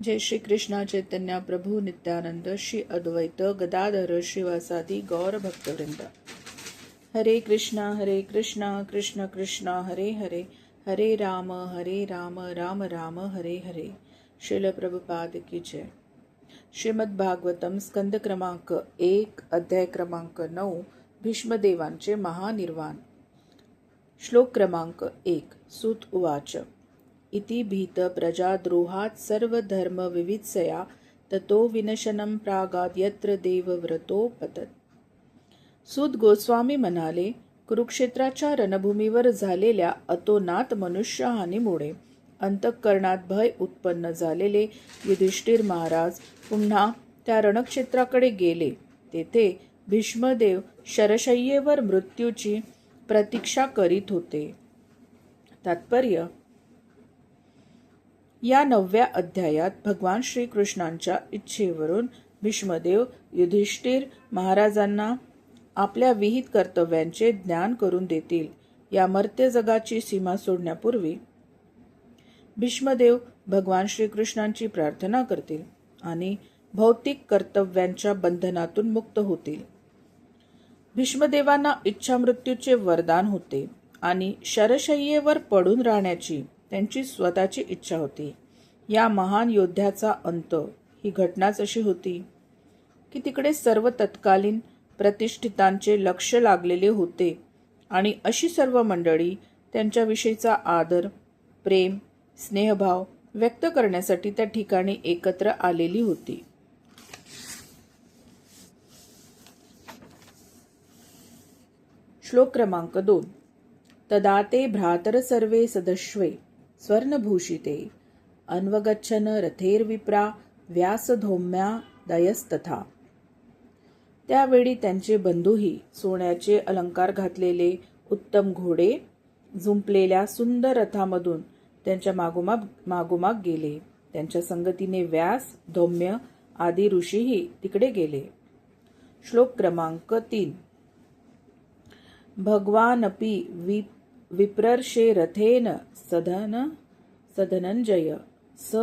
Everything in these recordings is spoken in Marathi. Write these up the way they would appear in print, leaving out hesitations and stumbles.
जय श्री कृष्णा चैतन्य प्रभु नित्यानंद श्री अद्वैत गदाधर श्रीवासादि गौर भक्तवृंद। हरे कृष्णा कृष्ण कृष्ण हरे हरे, हरे राम राम राम हरे हरे। श्रील प्रभुपाद की जय। श्रीमद् भागवतम स्कंद क्रमांक 1 अध्याय क्रमांक 9 भीष्मदेवांचे महानिर्वाण। श्लोक क्रमांक 1। सूत उवाच इति भीत प्रजाद्रोहात् सर्वधर्म विवित्सया ततो विनशनं प्रागाद यत्र देवव्रतो पतत। सूत गोस्वामी म्हणाले, कुरुक्षेत्राच्या रणभूमीवर झालेल्या अतोनात मनुष्यहानीमुळे अंतःकरणात भय उत्पन्न झालेले युधिष्ठिर महाराज पुन्हा त्या रणक्षेत्राकडे गेले। तेथे भीष्मदेव शरशय्येवर मृत्यूची प्रतीक्षा करीत होते। तात्पर्य: या 9व्या अध्यायात भगवान श्रीकृष्णांच्या इच्छेवरून भीष्मदेव युधिष्ठिर महाराजांना आपल्या विहित कर्तव्यांचे ज्ञान करून देतील। या मर्त्य जगाची सीमा सोडण्यापूर्वी भीष्मदेव भगवान श्रीकृष्णांची प्रार्थना करतील आणि भौतिक कर्तव्यांच्या बंधनातून मुक्त होतील। भीष्मदेवांना इच्छा मृत्यूचे वरदान होते आणि शरशय्येवर पडून राहण्याची त्यांची स्वतःची इच्छा होती। या महान योद्ध्याचा अंत ही घटनाच अशी होती की तिकडे सर्व तत्कालीन प्रतिष्ठितांचे लक्ष लागलेले होते आणि अशी सर्व मंडळी त्यांच्याविषयीचा आदर, प्रेम, स्नेहभाव व्यक्त करण्यासाठी त्या ठिकाणी एकत्र आलेली होती। श्लोक क्रमांक 2। तदा ते भ्रातर सर्वे सदश्वे स्वर्णभूषिते अन्वगच्छन रथेर्विप्रा व्यासधौम्या दयस्तथा। त्यावेळी त्यांचे बंधूही सोन्याचे अलंकार घातलेले उत्तम घोडे जुंपलेल्या सुंदर रथामधून त्यांच्या मागोमाग गेले। त्यांच्या संगतीने व्यास, धौम्य आदी ऋषीही तिकडे गेले। श्लोक क्रमांक 3। भगवानपि विप्रर्षे रथेन सधनंजय स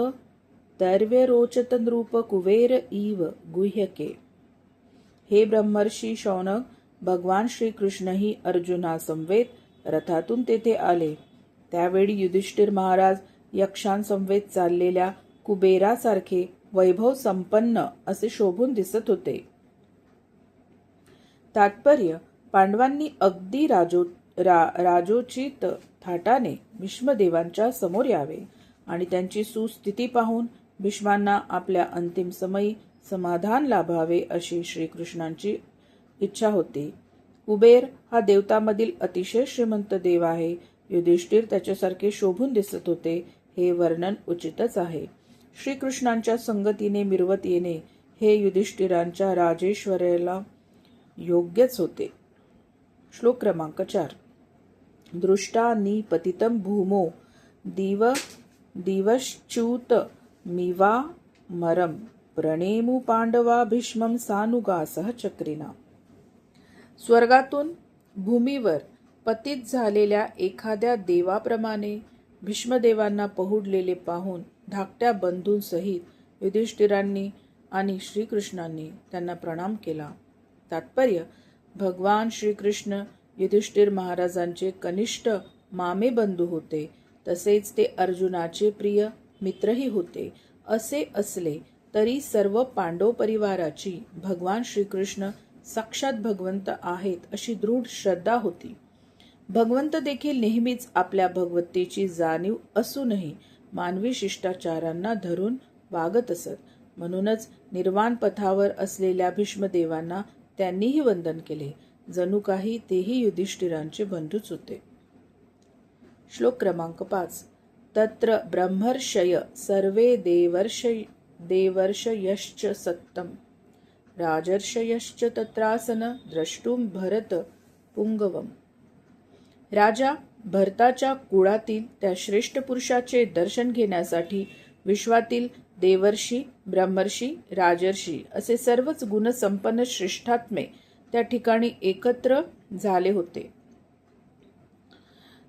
दैर्व्यरोचत नृप कुबेर इव गुह्यके। हे ब्रह्मर्षी शौनक, भगवान श्रीकृष्णही अर्जुनासमवेत रथातून तेथे आले। त्यावेळी युधिष्ठिर महाराज यक्षांसमवेत चाललेल्या कुबेरासारखे वैभव संपन्न असे शोभून दिसत होते। तात्पर्य: पांडवांनी अगदी राजोचित थाटाने भीष्मदेवांच्या समोर यावे आणि त्यांची सुस्थिती पाहून भीष्मांना आपल्या अंतिम समयी समाधान लाभावे अशी श्रीकृष्णांची इच्छा होती। कुबेर हा देवतांमधील अतिशय श्रीमंत देव आहे। युधिष्ठिर त्याच्यासारखे शोभून दिसत होते, हे वर्णन उचितच आहे। श्रीकृष्णांच्या संगतीने मिरवत येणे हे युधिष्ठिरांच्या राजेश्वर्याला योग्यच होते। श्लोक क्रमांक 4। दृष्टा निपतितं भूमो दिवश्च्युत मिवामरं प्रणेमु पांडवा भीष्मं सानुगासह चक्रिना। स्वर्गातून भूमीवर पतित झालेल्या एखाद्या देवाप्रमाणे भीष्मदेवांना पहुडलेले पाहून धाकट्या बंधूंसहित युधिष्ठिरांनी आणि श्रीकृष्णांनी त्यांना प्रणाम केला। तात्पर्य: भगवान श्रीकृष्ण युधिष्ठिर महाराजांचे कनिष्ठ मामे बंधू होते, तसेच ते अर्जुनाचे प्रिय मित्रही होते। असे असले तरी सर्व पांडव परिवाराची भगवान श्रीकृष्ण साक्षात भगवंत आहेत अशी दृढ श्रद्धा होती। भगवंत देखील नेहमीच आपल्या भगवत्तेची जाणीव असूनही मानवी शिष्टाचारांना धरून वागत असत। म्हणूनच निर्वाण पथावर असलेल्या भीष्मदेवांना त्यांनीही वंदन केले, जणू काही तेही युधिष्ठिरांचे बंधूच होते। श्लोक क्रमांक 5। तत्र ब्रह्मर्षय सर्वे देवर्षयश्च सत्तम राजर्षयश्च तत्रासन द्रष्टुम भरत पुंगवम। राजा भरताच्या कुळातील त्या श्रेष्ठ पुरुषाचे दर्शन घेण्यासाठी विश्वातील देवर्षी, ब्रह्मर्षी, राजर्षी असे सर्वच गुणसंपन्न श्रेष्ठात्मे त्या ठिकाणी एकत्र झाले होते।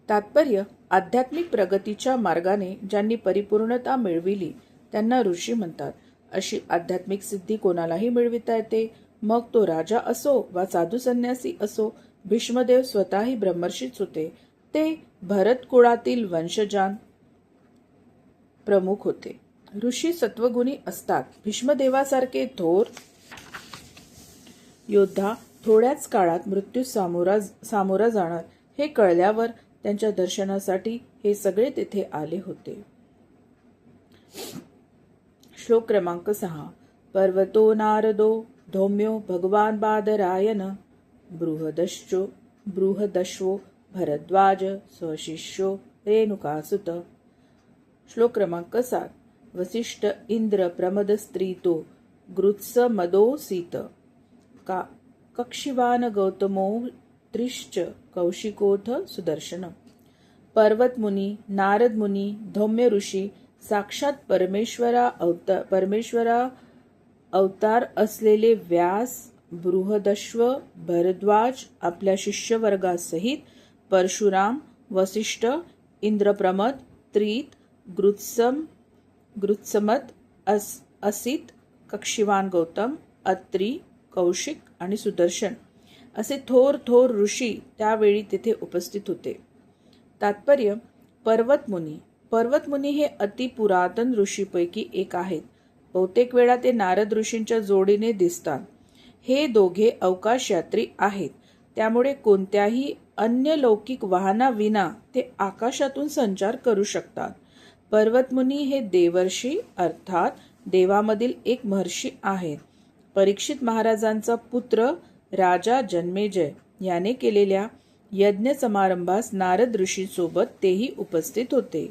तात्पर्य: आध्यात्मिक प्रगतीच्या मार्गाने ज्यांनी परिपूर्णता मिळविली त्यांना ऋषी म्हणतात. अशी आध्यात्मिक सिद्धी कोणालाही मिळविता येते, मग तो राजा असो वा साधू संन्यासी असो. भीष्मदेव स्वतःही ब्रह्मर्षीच होते. ते भरत कुळातील वंशजान प्रमुख होते. ऋषी सत्वगुणी असतात. भीष्मदेवासारखे थोर योद्धा थोड्याच काळात मृत्यूस सामोरा जाणार हे कळल्यावर त्यांच्या दर्शनासाठी हे सगळे तेथे आले होते. श्लोक क्रमांक 6. पर्वतो नारदो धौम्यो भगवान बादरायण बृहदश्वो भरद्वाज स्वशिष्यो रेणुकासुत. श्लोक क्रमांक 7. वसिष्ठ इंद्र प्रमद स्त्रीतो गृत्स मदोसीत कक्षिवान गौतमो त्रिश्च कौशिकोथ सुदर्शन. पर्वत मुनी, नारद मुनी, धौम्य ऋषी, साक्षात परमेश्वरा अवतार असलेले व्यास, बृहदश्व, भरद्वाज आपल्या शिष्यवर्गासहित, परशुराम, वसिष्ठ, इंद्रप्रमद, त्रित, गृत्समत, असित, कक्षिवान गौतम, अत्री, कौशिक आणि सुदर्शन असे थोर थोर ऋषी त्यावेळी तेथे उपस्थित होते. तात्पर्य: पर्वतमुनी हे अतिपुरातन ऋषीपैकी एक आहेत. बहुतेक वेळा ते नारद ऋषींच्या जोडीने दिसतात. हे दोघे अवकाशयात्री आहेत, त्यामुळे कोणत्याही अन्य लौकिक वाहनाविना ते आकाशातून संचार करू शकतात. पर्वतमुनी हे देवर्षी अर्थात देवामधील एक महर्षी आहेत. परीक्षित महाराजांचा पुत्र राजा जन्मेजय याने केलेल्या यज्ञ समारंभास नारद ऋषींसोबत तेही उपस्थित होते.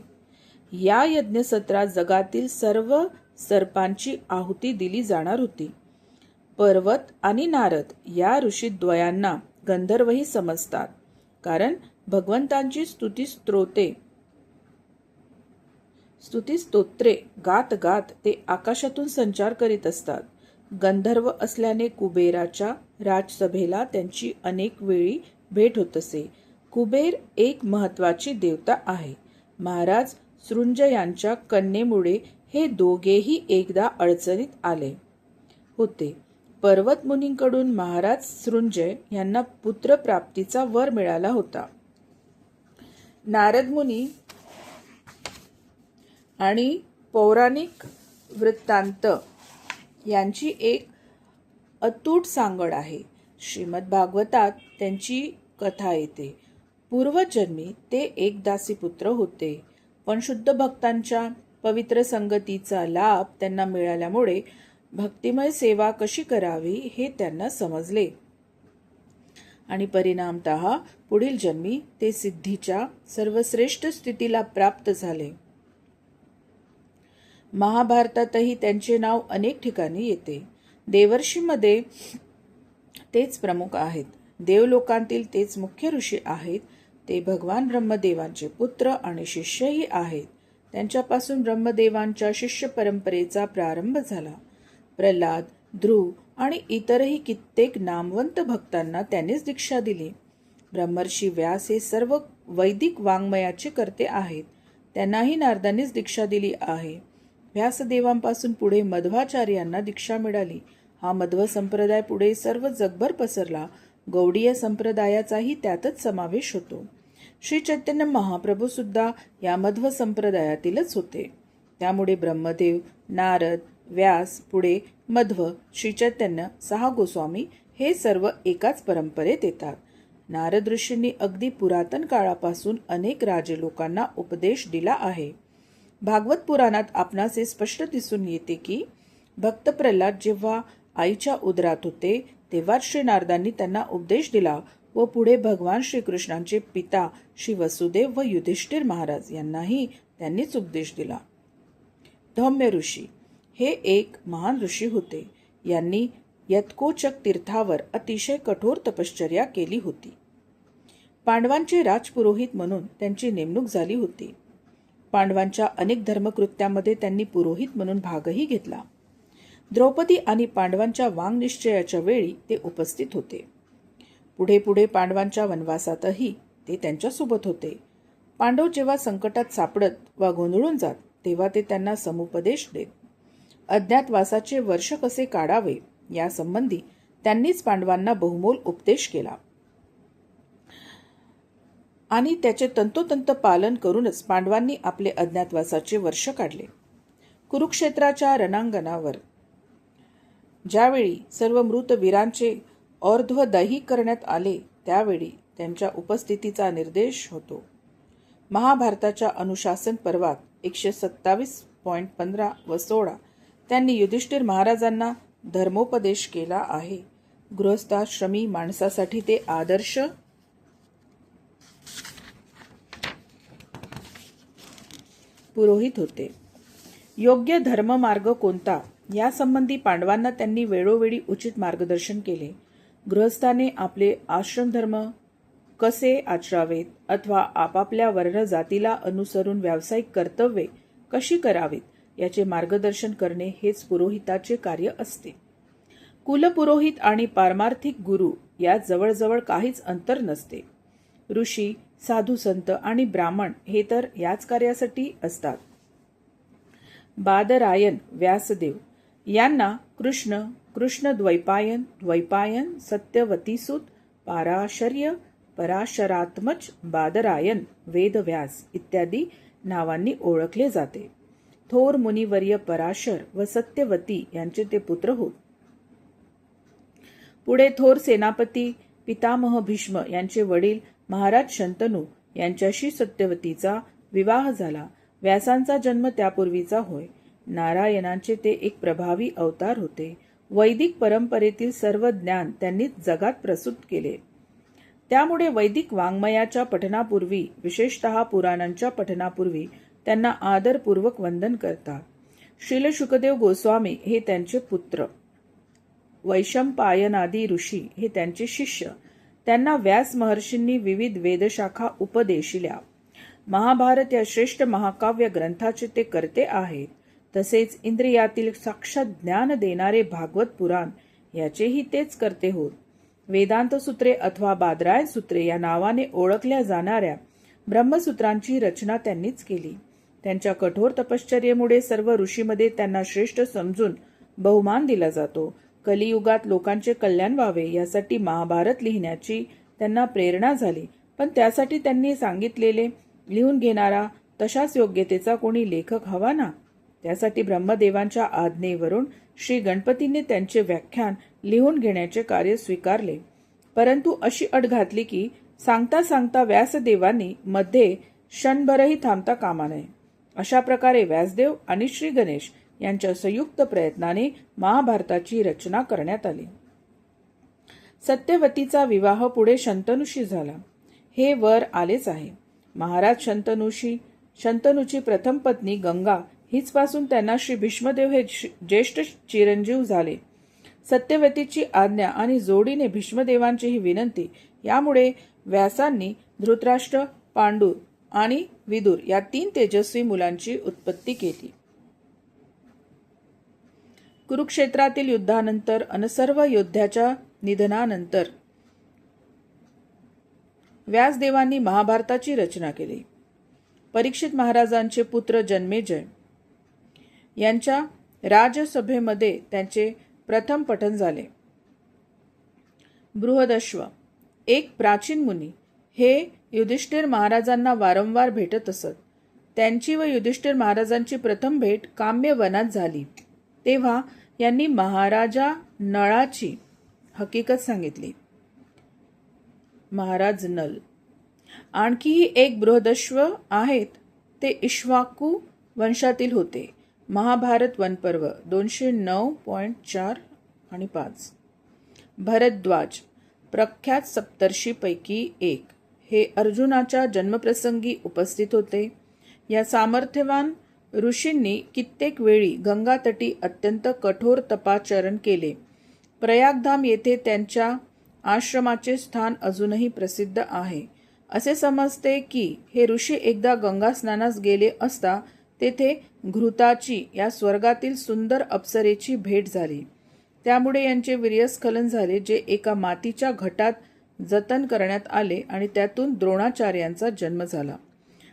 या यज्ञसत्रात जगातील सर्व सर्पांची आहुती दिली जाणार होती. पर्वत आणि नारद या ऋषीद्वयांना गंधर्वही समजतात, कारण भगवंतांची स्तुतिस्तोत्रे गात गात ते आकाशातून संचार करीत असतात. गंधर्व असल्याने कुबेराच्या राजसभेला त्यांची अनेक वेळी भेट होत असे. कुबेर एक महत्वाची देवता आहे. महाराज सृंजय यांच्या कन्येमुळे हे दोघेही एकदा अडचणीत आले होते. पर्वत मुनींकडून महाराज सृंजय यांना पुत्रप्राप्तीचा वर मिळाला होता. नारद मुनी आणि पौराणिक वृत्तांत यांची एक अतूट सांगड आहे. श्रीमद भागवतात त्यांची कथा येते. पूर्वजन्मी ते एक दासीपुत्र होते, पण शुद्ध भक्तांच्या पवित्र संगतीचा लाभ त्यांना मिळाल्यामुळे भक्तिमय सेवा कशी करावी हे त्यांना समजले आणि परिणामतः पुढील जन्मी ते सिद्धीच्या सर्वश्रेष्ठ स्थितीला प्राप्त झाले. महाभारतातही त्यांचे नाव अनेक ठिकाणी येते. देवर्षीमध्ये तेच प्रमुख आहेत. देवलोकांतील तेच मुख्य ऋषी आहेत. ते भगवान ब्रह्मदेवांचे पुत्र आणि शिष्यही आहेत. त्यांच्यापासून ब्रह्मदेवांच्या शिष्य परंपरेचा प्रारंभ झाला. प्रल्हाद, ध्रुव आणि इतरही कित्येक नामवंत भक्तांना त्यांनीच दीक्षा दिली. ब्रह्मर्षी व्यास हे सर्व वैदिक वाङ्मयाचे कर्ते आहेत. त्यांनाही नारदांनीच दीक्षा दिली आहे. व्यासदेवांपासून पुढे मध्वाचार्यांना दीक्षा मिळाली. हा मध्व संप्रदाय पुढे सर्व जगभर पसरला. गौडीय संप्रदायाचाही त्यातच समावेश होतो. श्री चैतन्य महाप्रभू सुद्धा या मध्व संप्रदायातीलच होते. त्यामुळे ब्रह्मदेव, नारद, व्यास, पुढे मध्व, श्री चैतन्य, 6 गोस्वामी हे सर्व एकाच परंपरेत येतात. नारद ऋषींनी अगदी पुरातन काळापासून अनेक राजलोकांना उपदेश दिला आहे. भागवत पुराणात आपणास हे स्पष्ट दिसून येते की भक्त प्रल्हाद जेव्हा आईच्या उदरात होते तेव्हाच श्री नारदांनी त्यांना उपदेश दिला व पुढे भगवान श्रीकृष्णांचे पिता श्री वसुदेव व युधिष्ठिर महाराज यांनाही त्यांनीच उपदेश दिला. धौम्य ऋषी हे एक महान ऋषी होते. यांनी यत्कोचक तीर्थावर अतिशय कठोर तपश्चर्या केली होती. पांडवांचे राजपुरोहित म्हणून त्यांची नेमणूक झाली होती. पांडवांच्या अनेक धर्मकृत्यामध्ये त्यांनी पुरोहित म्हणून भागही घेतला. द्रौपदी आणि पांडवांच्या वांगनिश्चयाच्या वेळी ते उपस्थित होते. पुढे पुढे पांडवांच्या वनवासातही ते त्यांच्यासोबत होते. पांडव जेव्हा संकटात सापडत वा गोंधळून जात तेव्हा ते त्यांना समुपदेश देत. अज्ञातवासाचे वर्ष कसे काढावे यासंबंधी त्यांनीच पांडवांना बहुमोल उपदेश केला आणि त्याचे तंतोतंत पालन करूनच पांडवांनी आपले अज्ञातवासाचे वर्ष काढले. कुरुक्षेत्राच्या रणांगणावर ज्यावेळी सर्व मृत वीरांचे और्ध्वदही करण्यात आले त्यावेळी त्यांच्या उपस्थितीचा निर्देश होतो. महाभारताच्या अनुशासन पर्वात 127.15 व 16 त्यांनी युधिष्ठिर महाराजांना धर्मोपदेश केला आहे. गृहस्थाश्रमी माणसासाठी ते आदर्श पुरोहित होते. योग्य धर्ममार्ग कोणता यासंबंधी पांडवांना त्यांनी वेळोवेळी उचित मार्गदर्शन केले. गृहस्थाने आपले आश्रमधर्म कसे आचरावेत अथवा आपापल्या वर्ण जातीला अनुसरून व्यावसायिक कर्तव्ये कशी करावीत याचे मार्गदर्शन करणे हेच पुरोहिताचे कार्य असते. कुलपुरोहित आणि पारमार्थिक गुरु यात जवळजवळ काहीच अंतर नसते. ऋषी, साधू संत आणि ब्राह्मण हे तर याच कार्यासाठी असतात. बादरायण व्यासदेव यांना कृष्ण द्वैपायन, सत्यवतीसूत, पाराशर्य, पराशरात्मज, बादरायण, वेदव्यास इत्यादी नावांनी ओळखले जाते. थोर मुनिवर्य पराशर व सत्यवती यांचे ते पुत्र होत. पुढे थोर सेनापती पितामह भीष्म यांचे वडील महाराज शंतनू यांच्याशी सत्यवतीचा विवाह झाला. व्यासांचा जन्म त्यापूर्वीचा होय. नारायणांचे ते एक प्रभावी अवतार होते. वैदिक परंपरेतील सर्व ज्ञान त्यांनी जगात प्रसूत केले. त्यामुळे वैदिक वाङ्मयाच्या पठनापूर्वी, विशेषतः पुराणांच्या पठनापूर्वी त्यांना आदरपूर्वक वंदन करतात. श्रील शुकदेव गोस्वामी हे त्यांचे पुत्र. वैशंपायनादी ऋषी हे त्यांचे शिष्य. त्यांना व्यास महर्षींनी विविध वेदशाखा उपदेशिल्या. महाभारत या श्रेष्ठ महाकाव्य ग्रंथाचे ते कर्ते आहेत. तसेच इंद्रियातील साक्षात ज्ञान देणारे भागवत पुराण याचेही तेच कर्ते होत. वेदांत सूत्रे अथवा बादरायण सूत्रे या नावाने ओळखल्या जाणाऱ्या ब्रह्मसूत्रांची रचना त्यांनीच केली. त्यांच्या कठोर तपश्चर्येमुळे सर्व ऋषीमध्ये त्यांना श्रेष्ठ समजून बहुमान दिला जातो. कलियुगात लोकांचे कल्याण व्हावे यासाठी महाभारत लिहिण्याची त्यांना प्रेरणा झाली. पण त्यासाठी त्यांनी सांगितलेले लिहून घेणारा तशाच योग्यतेचा कोणी लेखक हवा ना. त्यासाठी ब्रह्मदेवांच्या आज्ञेवरून श्री गणपतींनी त्यांचे व्याख्यान लिहून घेण्याचे कार्य स्वीकारले. परंतु अशी अट घातली की सांगता सांगता व्यासदेवांनी मध्ये क्षणभरही थांबता कामा नये. अशा प्रकारे व्यासदेव आणि श्री गणेश यांच्या संयुक्त प्रयत्नाने महाभारताची रचना करण्यात आली. सत्यवतीचा विवाह पुढे शंतनूशी झाला. हे वर आलेच आहे. महाराज शंतनूची प्रथम पत्नी गंगा हीच पासून त्यांना श्री भीष्मदेव हे ज्येष्ठ चिरंजीव झाले. सत्यवतीची आज्ञा आणि जोडीने भीष्मदेवांची ही विनंती यामुळे व्यासांनी धृतराष्ट्र, पांडू आणि विदुर या 3 तेजस्वी मुलांची उत्पत्ती केली. कुरुक्षेत्रातील युद्धानंतर अन सर्व योद्ध्याच्या निधनानंतर व्यासदेवांनी महाभारताची रचना केली. परीक्षित महाराजांचे पुत्र जन्मेजय यांच्या राजसभेमध्ये त्यांचे प्रथम पठण झाले. बृहदश्व एक प्राचीन मुनी हे युधिष्ठिर महाराजांना वारंवार भेटत असत. त्यांची व युधिष्ठिर महाराजांची प्रथम भेट काम्य वनात झाली. तेव्हा यांनी महाराजा नळाची हकीकत सांगितली. महाराज नल आणखीही एक बृहदश्व आहेत. ते इक्ष्वाकू वंशातील होते. महाभारत वनपर्व 209.4 आणि 5. भरद्वाज प्रख्यात सप्तर्षीपैकी एक हे अर्जुनाच्या जन्मप्रसंगी उपस्थित होते. या सामर्थ्यवान ऋषींनी कित्येक वेळी गंगातटी अत्यंत कठोर तपाचरण केले. प्रयागधाम येथे त्यांच्या आश्रमाचे स्थान अजूनही प्रसिद्ध आहे. असे समजते की हे ऋषी एकदा गंगा स्नानास गेले असता तेथे घृताची या स्वर्गातील सुंदर अप्सरेची भेट झाली. त्यामुळे यांचे वीर्यस्खलन झाले, जे एका मातीच्या घटात जतन करण्यात आले आणि त्यातून द्रोणाचार्यांचा जन्म झाला.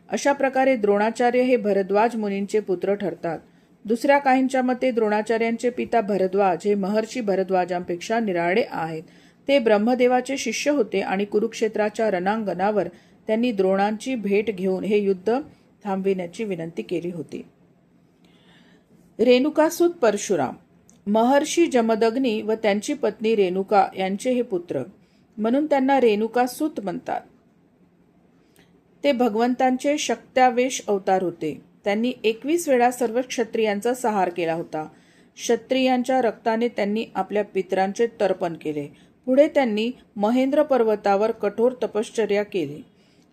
अशा प्रकारे द्रोणाचार्य हे भरद्वाज मुनींचे पुत्र ठरतात. दुसऱ्या काहींच्या मते द्रोणाचार्यांचे पिता भरद्वाज हे महर्षी भरद्वाजांपेक्षा निराळे आहेत. ते ब्रह्मदेवाचे शिष्य होते आणि कुरुक्षेत्राच्या रणांगणावर त्यांनी द्रोणांची भेट घेऊन हे युद्ध थांबविण्याची विनंती केली होती. रेणुकासूत परशुराम महर्षी जमदग्नी व त्यांची पत्नी रेणुका यांचे हे पुत्र, म्हणून त्यांना रेणुकासूत म्हणतात. ते भगवंतांचे शक्त्यावेश अवतार होते. त्यांनी 21 वेळा सर्व क्षत्रियांचा संहार केला होता. क्षत्रियांच्या रक्ताने त्यांनी आपल्या पितरांचे तर्पण केले. पुढे त्यांनी महेंद्र पर्वतावर कठोर तपश्चर्या केली.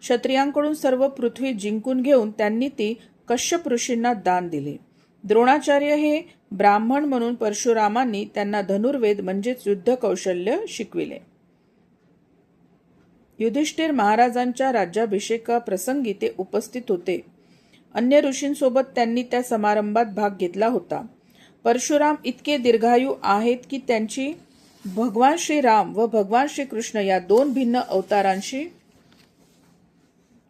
क्षत्रियांकडून सर्व पृथ्वी जिंकून घेऊन त्यांनी ती कश्यप ऋषींना दान दिली. द्रोणाचार्य हे ब्राह्मण म्हणून परशुरामांनी त्यांना धनुर्वेद म्हणजेच युद्ध कौशल्य शिकविले. युधिष्ठिर महाराजांच्या राज्याभिषेकाप्रसंगी ते उपस्थित होते. अन्य ऋषींसोबत त्यांनी त्या समारंभात भाग घेतला होता. परशुराम इतके दीर्घायू आहेत की त्यांची भगवान श्रीराम व भगवान श्रीकृष्ण या 2 भिन्न अवतारांशी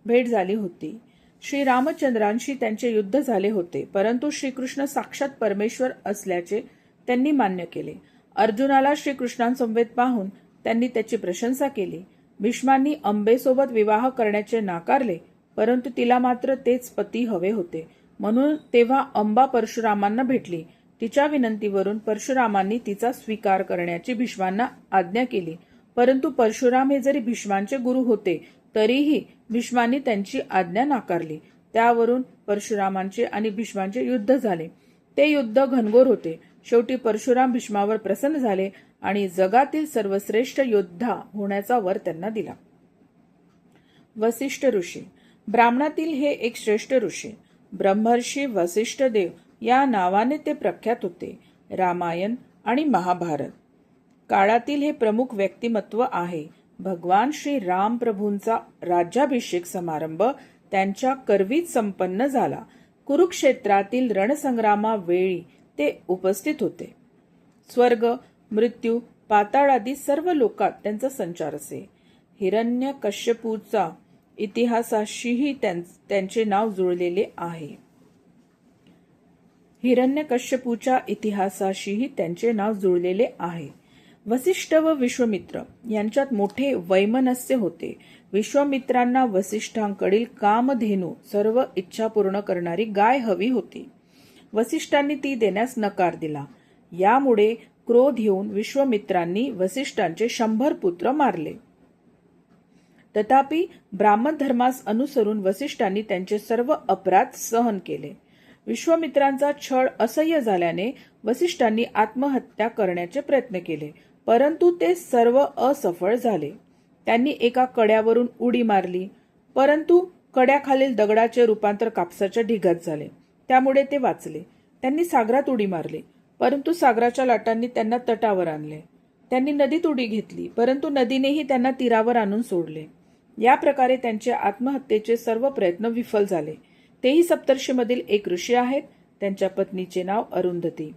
भेट झाली होती. श्रीरामचंद्रांशी त्यांचे युद्ध झाले होते, परंतु श्रीकृष्ण साक्षात परमेश्वर असल्याचे त्यांनी मान्य केले. अर्जुनाला श्रीकृष्णांसमवेत पाहून त्यांनी त्याची प्रशंसा केली. भीष्मांनी अंबेसोबत विवाह करण्याचे नाकारले, परंतु तिला मात्र तेच पती हवे होते. म्हणून तेव्हा अंबा परशुरामांना भेटली. तिच्या विनंतीवरून परशुरामांनी तिचा स्वीकार करण्याची भीष्मांना आज्ञा केली. परंतु परशुराम हे जरी भीष्मांचे गुरु होते तरीही भीष्मांनी त्यांची आज्ञा नाकारली. त्यावरून परशुरामांचे आणि भीष्मांचे युद्ध झाले. ते युद्ध घनघोर होते. शेवटी परशुराम भीष्मावर प्रसन्न झाले आणि जगातील सर्वश्रेष्ठ योद्धा होण्याचा वर त्यांना दिला. वसिष्ठ ऋषी ब्राह्मणातील हे एक श्रेष्ठ ऋषी. ब्रह्मर्षी वसिष्ठ देव या नावाने ते प्रख्यात होते. रामायण आणि महाभारत काळातील हे प्रमुख व्यक्तिमत्व आहे. भगवान श्री राम प्रभूंचा राज्याभिषेक समारंभ त्यांच्या करवीत संपन्न झाला. कुरुक्षेत्रातील रणसंग्रामावेळी ते उपस्थित होते. स्वर्ग, मृत्यू, पाताळ आदी सर्व लोकात त्यांचा संचार असे. हिरण्यकश्यपूचा इतिहासाशीही त्यांचे नाव जुळलेले आहे. हिरण्यकश्यपूच्या इतिहासाशीही त्यांचे नाव जुळलेले आहे. वसिष्ठ व विश्वामित्र यांच्यात मोठे वैमनस्य होते. विश्वामित्रांना वसिष्ठांकडील कामधेनू सर्व इच्छा पूर्ण करणारी गाय हवी होती. वसिष्ठांनी ती देण्यास नकार दिला. यामुळे क्रोध येऊन विश्वामित्रांनी वसिष्ठांचे 100 पुत्र मारले. तथापि ब्राह्मण धर्मास अनुसरून वसिष्ठांनी त्यांचे सर्व अपराध सहन केले. विश्वामित्रांचा छळ असह्य झाल्याने वसिष्ठांनी आत्महत्या करण्याचे प्रयत्न केले, परंतु ते सर्व असफळ झाले. त्यांनी एका कड्यावरून उडी मारली, परंतु कड्याखालील दगडाचे रूपांतर कापसाच्या ढिगात झाले. त्यामुळे ते वाचले. त्यांनी सागरात उडी मारली, परंतु सागराच्या लाटांनी त्यांना तटावर आणले. त्यांनी नदीत उडी घेतली, परंतु नदीनेही त्यांना तीरावर आणून सोडले. या प्रकारे त्यांचे आत्महत्येचे सर्व प्रयत्न विफल झाले. तेही सप्तर्षीमधील एक ऋषी आहेत. त्यांच्या पत्नीचे नाव अरुंधती.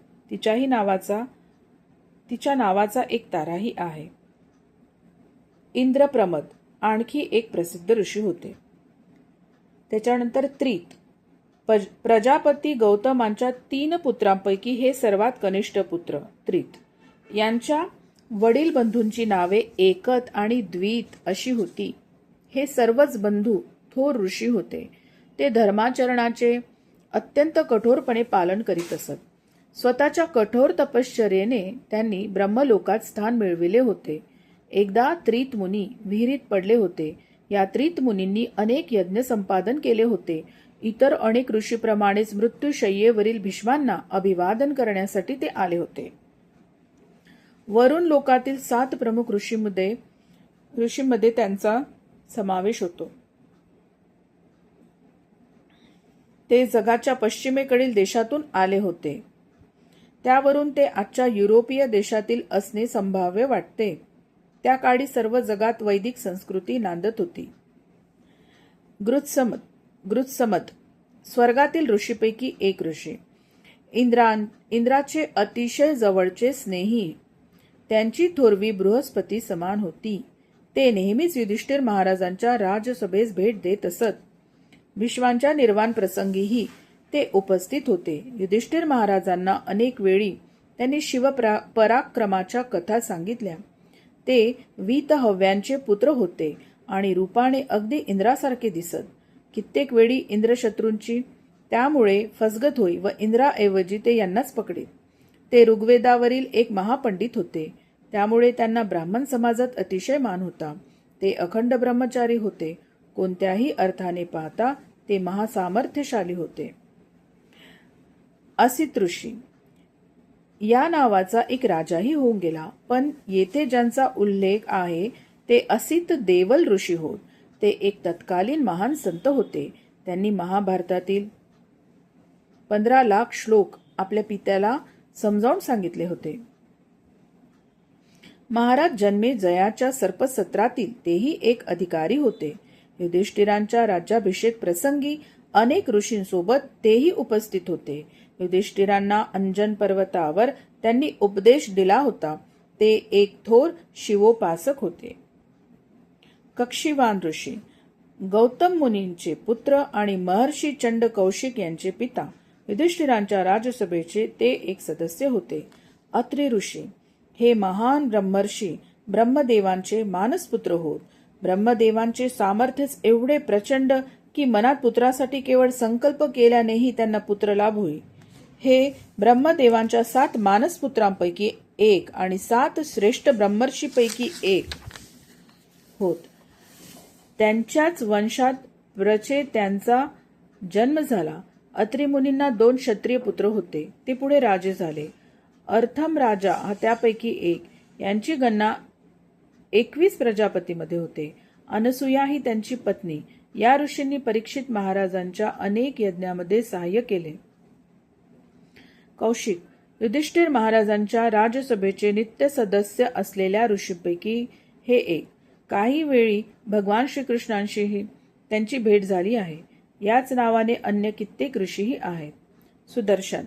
तिच्या नावाचा एक ताराही आहे. इंद्रप्रमद आणखी एक प्रसिद्ध ऋषी होते. त्याच्यानंतर त्रित. प्रजापती गौतमांच्या 3 पुत्रांपैकी हे सर्वात कनिष्ठ पुत्र त्रित. यांच्या वडील बंधूंची नावे एकत आणि द्वित अशी होती. हे सर्वच बंधू थोर ऋषी होते. ते धर्माचरणाचे अत्यंत कठोरपणे पालन करीत असत. स्वतःच्या कठोर तपश्चर्येने त्यांनी ब्रह्मलोकात स्थान मिळविले होते. एकदा त्रित मुनी विहिरीत पडले होते. या त्रित मुनींनी अनेक यज्ञ संपादन केले होते. इतर अनेक ऋषीप्रमाणेच मृत्यूशय्येवरील भीष्मांना अभिवादन करण्यासाठी ते आले होते. वरुण लोकातील 7 प्रमुख ऋषींमध्ये त्यांचा समावेश होतो. ते जगाच्या पश्चिमेकडील देशातून आले होते. त्यावरून ते आजच्या युरोपीय देशातील असणे संभाव्य वाटते. त्या काळी सर्व जगात वैदिक संस्कृती नांदत होती. गृत्समत स्वर्गातील ऋषीपैकी एक ऋषी. इंद्राचे अतिशय जवळचे स्नेही. त्यांची थोरवी बृहस्पती समान होती. ते नेहमीच युधिष्ठिर महाराजांच्या राजसभेस भेट देत असत. विश्वांच्या निर्वाण प्रसंगीही ते उपस्थित होते. युधिष्ठिर महाराजांना अनेक वेळी त्यांनी पराक्रमाच्या कथा सांगितल्या. ते वीतहव्यांचे पुत्र होते आणि रूपाने अगदी इंद्रासारखे दिसत. कित्येक वेळी इंद्रशत्रूंची त्यामुळे फसगत होई व इंद्राऐवजी ते यांनाच पकडीत. ते ऋग्वेदावरील एक महापंडित होते, त्यामुळे त्यांना ब्राह्मण समाजात अतिशय मान होता. ते अखंड ब्रह्मचारी होते. कोणत्याही अर्थाने पाहता ते महासामर्थ्यशाली होते. असित ऋषी या नावाचा एक राजाही होऊन गेला, पण येथे ज्यांचा उल्लेख आहे ते असित देवल ऋषी होत. ते एक तत्कालीन महान संत होते. त्यांनी महाभारतातील 15 लाख श्लोक आपल्या पित्याला समजावून सांगितले होते. महाराज जन्मे जयाच्या सर्पसत्रातील तेही एक अधिकारी होते. युधिष्ठिरांच्या राज्याभिषेक प्रसंगी अनेक ऋषींसोबत तेही उपस्थित होते. युधिष्ठिरांना अंजन पर्वतावर त्यांनी उपदेश दिला होता. ते एक थोर शिवोपासक होते. कक्षीवान ऋषी गौतम मुनींचे पुत्र आणि महर्षी चंड कौशिक यांचे पिता. युधिष्ठिरांच्या राजसभेचे ते एक सदस्य होते. अत्रि ऋषी हे महान ब्रह्मर्षी ब्रह्मदेवांचे मानसपुत्र होत. ब्रह्मदेवांचे सामर्थ्यच एवढे प्रचंड की मनात पुत्रासाठी केवळ संकल्प केल्यानेही त्यांना पुत्र लाभ होई. हे ब्रह्मदेवांच्या 7 मानसपुत्रांपैकी एक आणि 7 श्रेष्ठ ब्रह्मर्षीपैकी एक होत. त्यांच्याच वंशात प्रचे त्यांचा जन्म झाला. अत्रि मुनींना 2 क्षत्रिय पुत्र होते. ते पुढे राजे झाले. अर्थम राजा हा त्यापैकी एक. यांची गणना 21 प्रजापतीमध्ये होते. अनसुया ही त्यांची पत्नी. या ऋषींनी परीक्षित महाराजांच्या अनेक यज्ञामध्ये सहाय्य केले. कौशिक युधिष्ठिर महाराजांच्या राजसभेचे नित्य सदस्य असलेल्या ऋषींपैकी हे एक. काही वेळी भगवान श्रीकृष्णांशीही त्यांची भेट झाली आहे. याच नावाने अन्य कित्येक ऋषीही आहेत. सुदर्शन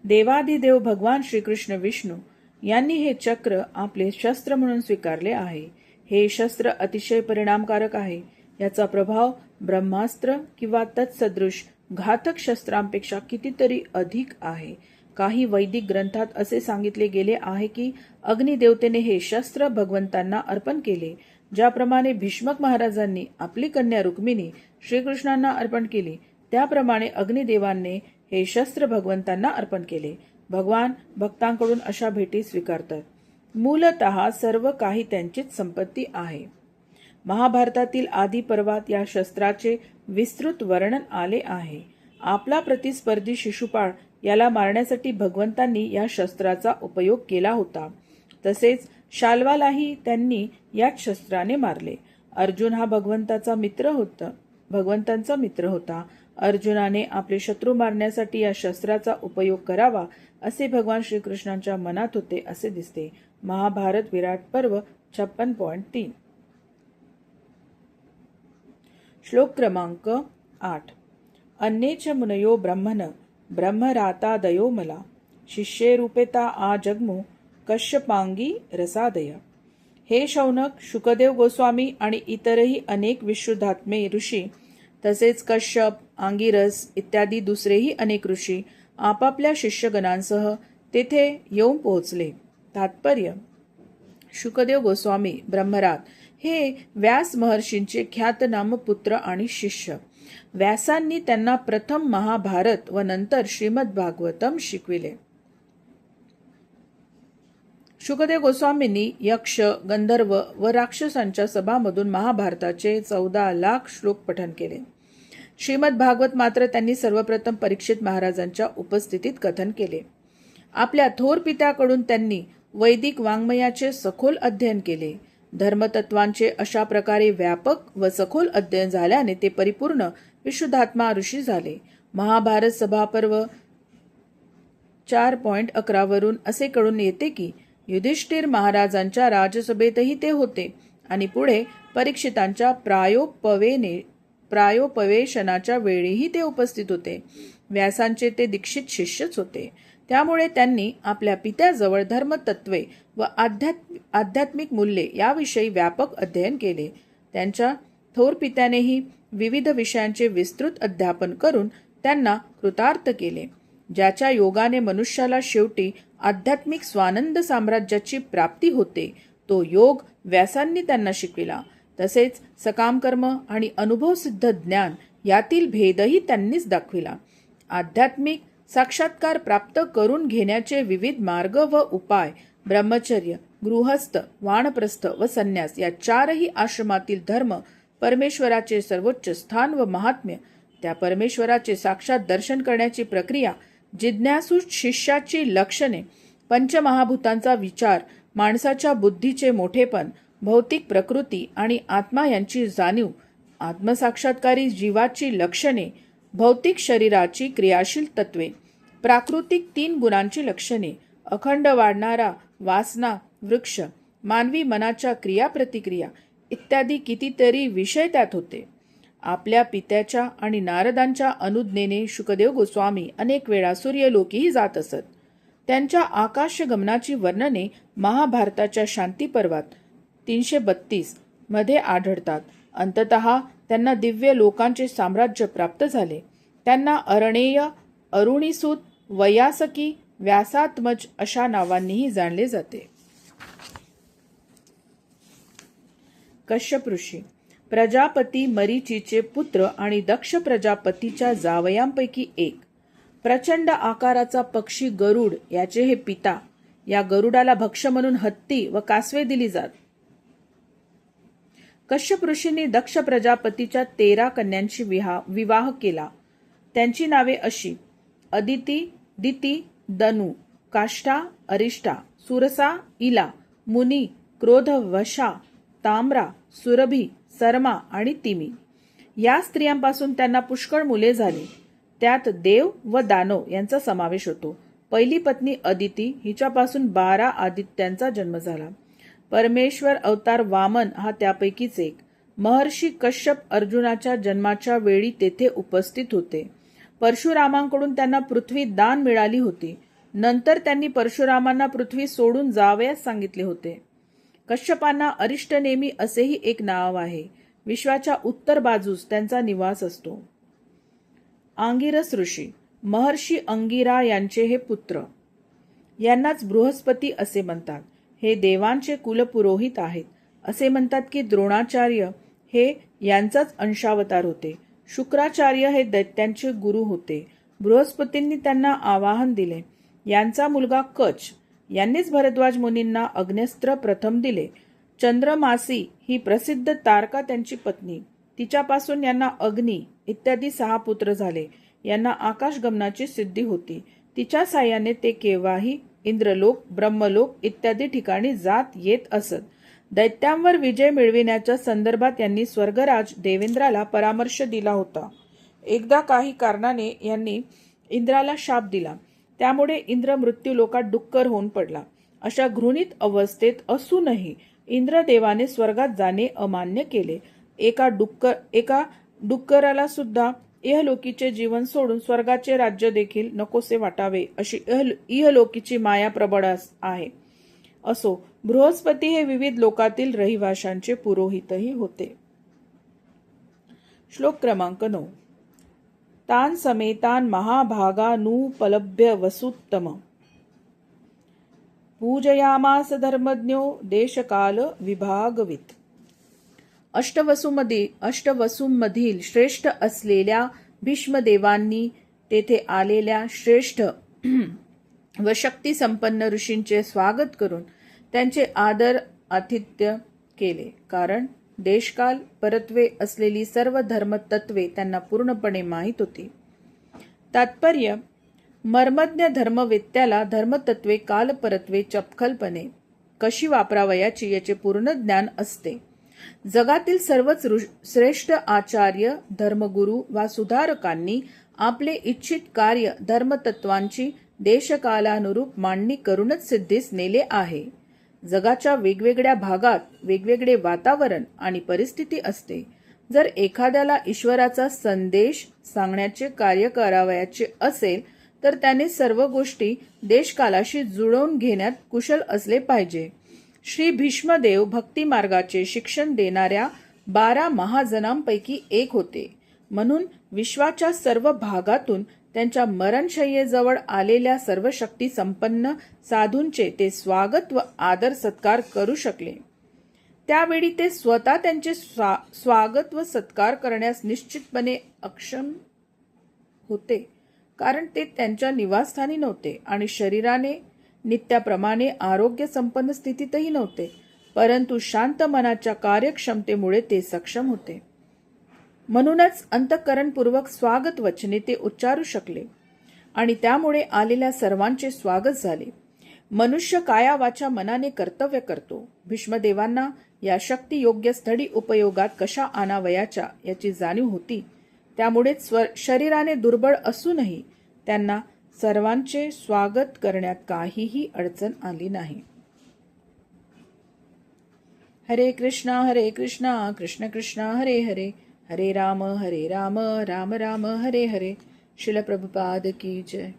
देवादिदेव भगवान श्रीकृष्ण विष्णू यांनी हे चक्र आपले शस्त्र म्हणून स्वीकारले आहे. हे शस्त्र अतिशय परिणामकारक आहे. याचा प्रभाव ब्रह्मास्त्र किंवा तत्सदृश घातक शस्त्रांपेक्षा कितीतरी अधिक आहे. काही वैदिक ग्रंथात असे सांगितले गेले आहे की अग्निदेवतेने हे शस्त्र भगवंतांना अर्पण केले. ज्याप्रमाणे भीष्मक महाराजांनी आपली कन्या रुक्मिणी श्रीकृष्णांना अर्पण केली, त्याप्रमाणे अग्निदेवांनी हे शस्त्र भगवंतांना अर्पण केले. भगवान भक्तांकडून अशा भेटी स्वीकारतात. मूलतः सर्व काही त्यांचीच संपत्ती आहे. महाभारतातील आदी पर्वात या शस्त्राचे विस्तृत वर्णन आले आहे. आपला प्रतिस्पर्धी शिशुपाळ याला मारण्यासाठी भगवंतांनी या शस्त्राचा उपयोग केला होता. तसेच शाल्वालाही त्यांनी याच शस्त्राने मारले. अर्जुन हा भगवंतांचा मित्र होता. अर्जुनाने आपले शत्रू मारण्यासाठी या शस्त्राचा उपयोग करावा असे भगवान श्रीकृष्णांच्या मनात होते असे दिसते. महाभारत विराट पर्व 56.3. श्लोक क्रमांक 8. अन्येच मुनयो ब्रह्मन ब्रह्मरातादयो मला शिष्ये रूपेता आ जगमु कश्यपांगी रसादय. हे शौनक, शुकदेव गोस्वामी आणि इतरही अनेक विशुद्धात्मे ऋषी तसेच कश्यप, आंगिरस इत्यादी दुसरेही अनेक ऋषी आपापल्या शिष्यगणांसह तेथे येऊन पोहोचले. तात्पर्य: शुकदेव गोस्वामी ब्रह्मरात हे व्यास महर्षींचे ख्यातनाम पुत्र आणि शिष्य. व्यासांनी त्यांना प्रथम महाभारत व नंतर श्रीमद भागवतम शिकविले. शुकदेव गोस्वामींनी यक्ष, गंधर्व व राक्षसांच्या सभामधून महाभारताचे 14 लाख श्लोक पठन केले. श्रीमद भागवत मात्र त्यांनी सर्वप्रथम परीक्षित महाराजांच्या उपस्थितीत कथन केले. आपल्या थोर पित्याकडून त्यांनी वैदिक वाङ्मयाचे सखोल अध्ययन केले. धर्मतत्वांचे अशा प्रकारे व्यापक व सखोल अध्ययन झाल्याने ते परिपूर्ण विशुद्धात्मा ऋषी झाले. महाभारत सभापर्व 4.11 वरून असे कळून येते की युधिष्ठिर महाराजांच्या राजसभेतही ते होते आणि पुढे परीक्षितांच्या प्रायोपवेशनाच्या वेळीही ते उपस्थित होते. व्यासांचे ते दीक्षित शिष्यच होते. त्यामुळे त्यांनी आपल्या पित्याजवळ धर्मतत्वे व आध्यात्मिक मूल्ये याविषयी व्यापक अध्ययन केले. त्यांच्या थोर पित्यानेही विविध विषयांचे विस्तृत अध्यापन करून त्यांना कृतार्थ केले. ज्याच्या योगाने मनुष्याला शेवटी आध्यात्मिक स्वानंद साम्राज्याची प्राप्ती होते, तो योग व्यासांनी त्यांना शिकविला. तसेच सकाम कर्म आणि अनुभवसिद्ध ज्ञान यातील भेदही त्यांनीच दाखविला. आध्यात्मिक साक्षात्कार प्राप्त करून घेण्याचे विविध मार्ग व उपाय ब्रह्मचर्य, गृहस्थ, वानप्रस्थ व संन्यास या चारही आश्रमातील धर्म, परमेश्वराचे सर्वोच्च स्थान व महात्म्य, त्या परमेश्वराचे साक्षात दर्शन करण्याची प्रक्रिया, जिज्ञासू शिष्याची लक्षणे, पंचमहाभूतांचा विचार, माणसाच्या बुद्धीचे मोठेपण, भौतिक प्रकृती आणि आत्मा यांची जाणीव, आत्मसाक्षात्कारी जीवाची लक्षणे, भौतिक शरीराची क्रियाशील तत्वे, प्राकृतिक 3 गुणांची लक्षणे, अखंड वाढणारा वासना वृक्ष, मानवी मनाच्या क्रियाप्रतिक्रिया इत्यादी कितीतरी विषय त्यात होते. आपल्या पित्याच्या आणि नारदांच्या अनुज्ञेने शुकदेव गोस्वामी अनेक वेळा सूर्यलोकीही जात असत. त्यांच्या आकाशगमनाची वर्णने महाभारताच्या शांती पर्वात 332 मध्ये आढळतात. अंततः त्यांना दिव्य लोकांचे साम्राज्य प्राप्त झाले. त्यांना अरणेय, अरुणीसूत, वयासकी, व्यासात्मज अशा नावांनीही जाणले जाते. कश्यप ऋषी प्रजापती मरीचीचे पुत्र आणि दक्ष प्रजापतीच्या जावयांपैकी एक. प्रचंड आकाराचा पक्षी गरुड याचे हे पिता. या गरुडाला भक्ष म्हणून हत्ती व कासवे दिली जात. कश्यप ऋषींनी दक्ष प्रजापतीच्या 13 कन्यांशी विवाह केला. त्यांची नावे अशी: अदिती, दिती, दनु, काष्ठा, अरिष्टा, सुरसा, इला, मुनी, क्रोध, वशा, ताम्रा, सुरभी, सरमा आणि तिमी. या स्त्रियांपासून त्यांना पुष्कळ मुले झाली. त्यात देव व दानव यांचा समावेश होतो. पहिली पत्नी अदिती हिच्यापासून 12 आदित्यांचा जन्म झाला. परमेश्वर अवतार वामन हा त्यापैकीच एक. महर्षी कश्यप अर्जुनाच्या जन्माच्या वेळी तेथे उपस्थित होते. परशुरामांकडून त्यांना पृथ्वी दान मिळाली होती. नंतर त्यांनी परशुरामांना पृथ्वी सोडून जावयास सांगितले होते. कश्यपांना अरिष्टनेमी असेही एक नाव आहे. विश्वाच्या उत्तर बाजूस त्यांचा निवास असतो. आंगिरस ऋषी महर्षी अंगिरा यांचे हे पुत्र. यांनाच बृहस्पती असे म्हणतात. हे देवांचे कुलपुरोहित आहेत. असे म्हणतात की द्रोणाचार्य हे यांचाच अंशावतार होते. शुक्राचार्य हे दैत्यांचे गुरु होते. बृहस्पतींनी त्यांना आवाहन दिले. यांचा मुलगा कच यांनीच भरद्वाज मुनींना अग्न्यस्त्र प्रथम दिले. चंद्रमासी ही प्रसिद्ध तारका त्यांची पत्नी. तिच्यापासून यांना अग्नी इत्यादी 6 पुत्र झाले. यांना आकाशगमनाची सिद्धी होती. तिच्या साह्याने ते केव्हाही इंद्रलोक, ब्रह्मलोक इत्यादी ठिकाणी जात येत असत. दैत्यांवर विजय मिळविण्याच्या संदर्भात यांनी स्वर्गराज देवेंद्राला परामर्श दिला होता. एकदा काही कारणाने यांनी इंद्राला शाप दिला. त्यामुळे इंद्र मृत्यूलोकात डुक्कर होऊन पडला. अशा घृणित अवस्थेत असूनही इंद्रदेवाने स्वर्गात जाणे अमान्य केले. एका डुक्कराला सुद्धा इहलोकीचे जीवन सोडून स्वर्गाचे राज्य देखील नकोसे वाटावे अशी इहलोकीची माया प्रबळ आहे. असो, बृहस्पती हे विविध लोकातील रहिवाशांचे पुरोहितही होते. श्लोक क्रमांक 9. तान समेतान महाभागानुपलभ्य वसुत्तम पूजयामास धर्मज्ञो देशकाल विभागवित. अष्टवसूंमधील श्रेष्ठ असलेल्या भीष्मदेवांनी तेथे आलेल्या श्रेष्ठ व शक्ती संपन्न ऋषींचे स्वागत करून त्यांचे आदर आतिथ्य केले. कारण देशकाल परत्वे असलेली सर्व धर्मतत्वे त्यांना पूर्णपणे माहीत होती. तात्पर्य: मर्मज्ञ धर्मवेत्याला धर्मतत्वे कालपरत्वे चपखलपणे कशी वापरावयाची याचे पूर्ण ज्ञान असते. जगातील सर्वच श्रेष्ठ आचार्य, धर्मगुरू वा सुधारकांनी आपले इच्छित कार्य धर्मतत्वांची देशकालानुरूप मांडणी करूनच सिद्धीस नेले आहे. जगाच्या वेगवेगळ्या भागात वेगवेगळे वातावरण आणि परिस्थिती असते. जर एखाद्याला ईश्वराचा संदेश सांगण्याचे कार्य करावयाचे असेल तर त्याने सर्व गोष्टी देशकालाशी जुळवून घेण्यात कुशल असले पाहिजे. श्री भीष्मदेव भक्ती मार्गाचे शिक्षण देणाऱ्या 12 महाजनांपैकी एक होते. म्हणून विश्वाच्या सर्व भागातून त्यांच्या मरणशय्येजवळ आलेल्या सर्व शक्ती संपन्न साधूंचे ते स्वागत व आदर सत्कार करू शकले. त्यावेळी ते स्वतः त्यांचे स्वागत व सत्कार करण्यास निश्चितपणे अक्षम होते, कारण ते त्यांच्या निवासस्थानी नव्हते आणि शरीराने नित्याप्रमाणे आरोग्य संपन्न स्थितीतही नव्हते, परंतु शांत मनाच्या कार्यक्षमतेमुळे ते सक्षम होते. म्हणूनच अंतःकरणपूर्वक स्वागत वचने ते उच्चारू शकले आणि त्यामुळे आलेल्या सर्वांचे स्वागत झाले. मनुष्य काया वाचा मनाने कर्तव्य करतो. भीष्मदेवांना या शक्ती योग्य स्थळी उपयोगात कशा आणावयाच्या याची जाणीव होती. त्यामुळेच शरीराने दुर्बळ असूनही त्यांना सर्वांचे स्वागत करण्यात काहीही अडचण आली नाही. हरे कृष्णा कृष्ण कृष्ण हरे हरे, हरे राम राम राम हरे हरे. श्रील प्रभुपाद की जय.